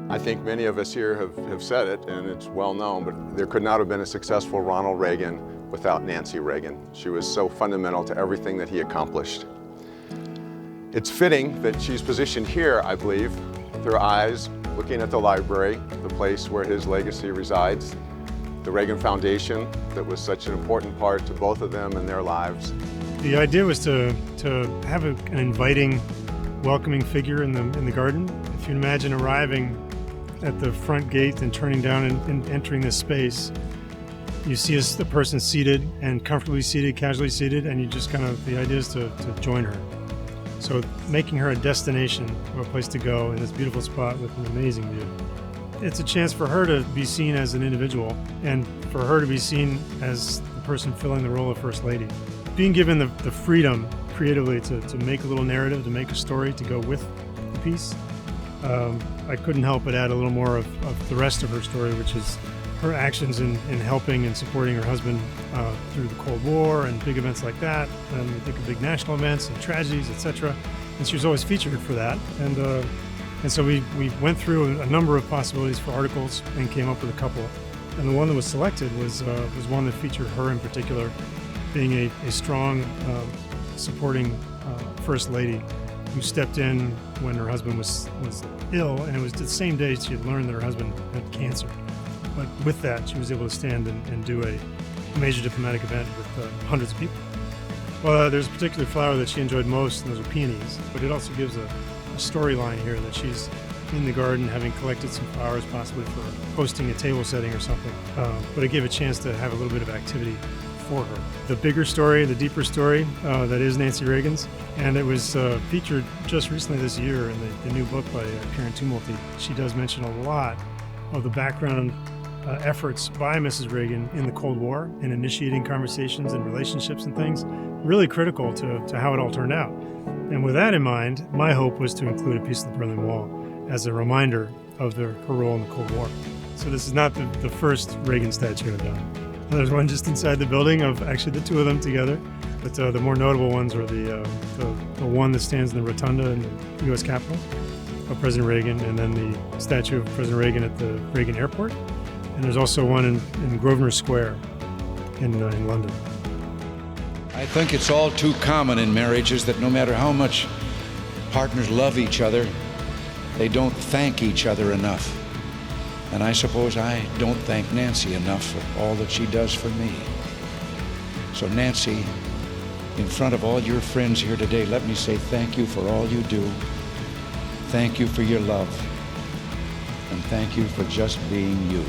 I think many of us here have said it, and it's well known, but there could not have been a successful Ronald Reagan without Nancy Reagan. She was so fundamental to everything that he accomplished. It's fitting that she's positioned here, I believe, with her eyes looking at the library, the place where his legacy resides, the Reagan Foundation that was such an important part to both of them and their lives. The idea was to have an inviting, welcoming figure in the garden. If you imagine arriving at the front gate and turning down and entering this space, you see the person seated and comfortably seated, casually seated, and you just the idea is to join her. So making her a destination or a place to go in this beautiful spot with an amazing view. It's a chance for her to be seen as an individual and for her to be seen as the person filling the role of First Lady. Being given the freedom creatively to make a little narrative, to make a story to go with the piece, I couldn't help but add a little more of the rest of her story, which is her actions in helping and supporting her husband through the Cold War and big events like that. And we think of big national events and tragedies, etc. And she was always featured for that. And so we went through a number of possibilities for articles and came up with a couple. And the one that was selected was one that featured her in particular, being a strong, supporting First Lady who stepped in when her husband was ill, and it was the same day she had learned that her husband had cancer. But with that, she was able to stand and do a major diplomatic event with hundreds of people. Well, there's a particular flower that she enjoyed most, and those are peonies, but it also gives a storyline here that she's in the garden having collected some flowers, possibly for hosting a table setting or something. But it gave a chance to have a little bit of activity for her. The bigger story, the deeper story, that is Nancy Reagan's, and it was featured just recently this year in the new book by Karen Tumulty. She does mention a lot of the background efforts by Mrs. Reagan in the Cold War in initiating conversations and relationships and things, really critical to how it all turned out. And with that in mind, my hope was to include a piece of the Berlin Wall as a reminder of her role in the Cold War. So this is not the first Reagan statue I've done. There's one just inside the building of actually the two of them together, but the more notable ones are the one that stands in the rotunda in the U.S. Capitol of President Reagan, and then the statue of President Reagan at the Reagan Airport. And there's also one in Grosvenor Square in London. I think it's all too common in marriages that no matter how much partners love each other, they don't thank each other enough. And I suppose I don't thank Nancy enough for all that she does for me. So Nancy, in front of all your friends here today, let me say thank you for all you do. Thank you for your love. And thank you for just being you.